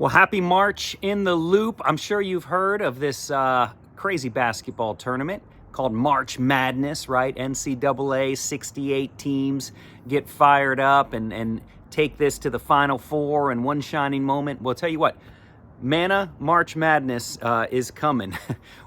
Well, happy March in the Loop. I'm sure you've heard of this crazy basketball tournament called March Madness, right? NCAA, 68 teams get fired up and take this to the Final Four in one shining moment. Well, tell you what, Manna March Madness is coming.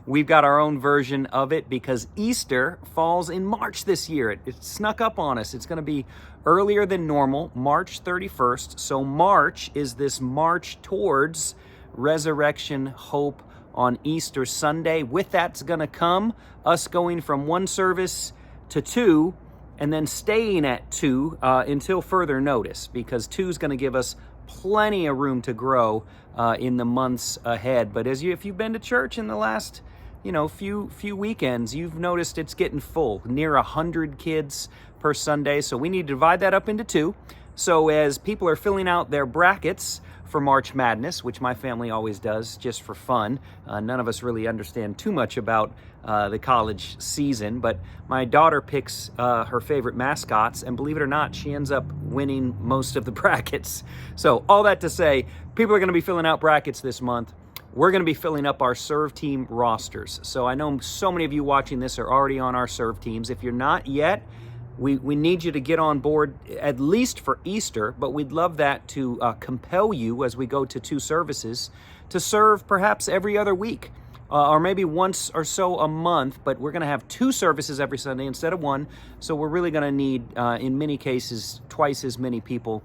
We've got our own version of it because Easter falls in March this year. It snuck up on us. It's going to be earlier than normal, March 31st. So March is this march towards resurrection hope on Easter Sunday. With that's going to come us going from one service to two and then staying at two until further notice, because two is going to give us plenty of room to grow in the months ahead. But if you've been to church in the last few weekends, you've noticed it's getting full, near 100 kids per Sunday. So we need to divide that up into two. So as people are filling out their brackets for March Madness, which my family always does just for fun, none of us really understand too much about the college season, but my daughter picks her favorite mascots, and believe it or not, she ends up winning most of the brackets. So all that to say, people are going to be filling out brackets this month. We're going to be filling up our serve team rosters. So I know so many of you watching this are already on our serve teams. If you're not yet, we need you to get on board at least for Easter, but we'd love that to compel you as we go to two services to serve perhaps every other week or maybe once or so a month, but we're going to have two services every Sunday instead of one. So we're really going to need, in many cases, twice as many people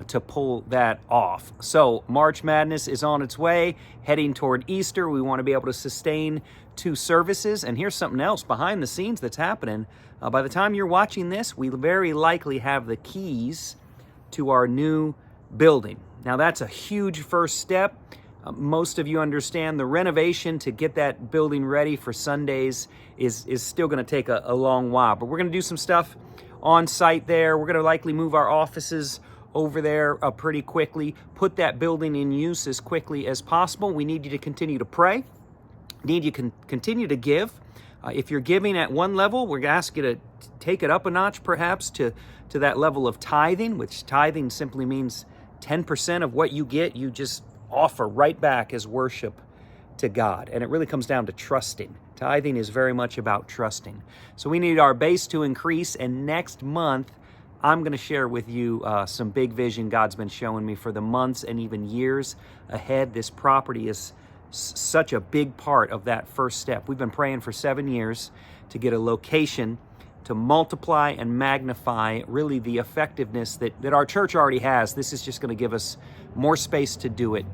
to pull that off. So March Madness is on its way, heading toward Easter. We want to be able to sustain two services. And here's something else behind the scenes that's happening. By the time you're watching this, we very likely have the keys to our new building. Now that's a huge first step. Most of you understand the renovation to get that building ready for Sundays is still going to take a long while. But we're going to do some stuff on site there. We're going to likely move our offices over there pretty quickly, put that building in use as quickly as possible. We need you to continue to pray. Need you to continue to give. If you're giving at one level, we're going to ask you to take it up a notch perhaps to that level of tithing, which tithing simply means 10% of what you get, you just offer right back as worship to God. And it really comes down to trusting. Tithing is very much about trusting. So we need our base to increase, and next month, I'm going to share with you some big vision God's been showing me for the months and even years ahead. This property is such a big part of that first step. We've been praying for 7 years to get a location to multiply and magnify really the effectiveness that our church already has. This is just going to give us more space to do it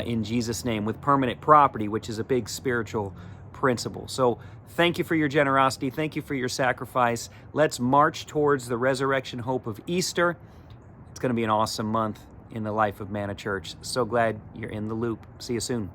in Jesus' name with permanent property, which is a big spiritual principle. So thank you for your generosity. Thank you for your sacrifice. Let's march towards the resurrection hope of Easter. It's going to be an awesome month in the life of Manna Church. So glad you're in the loop. See you soon.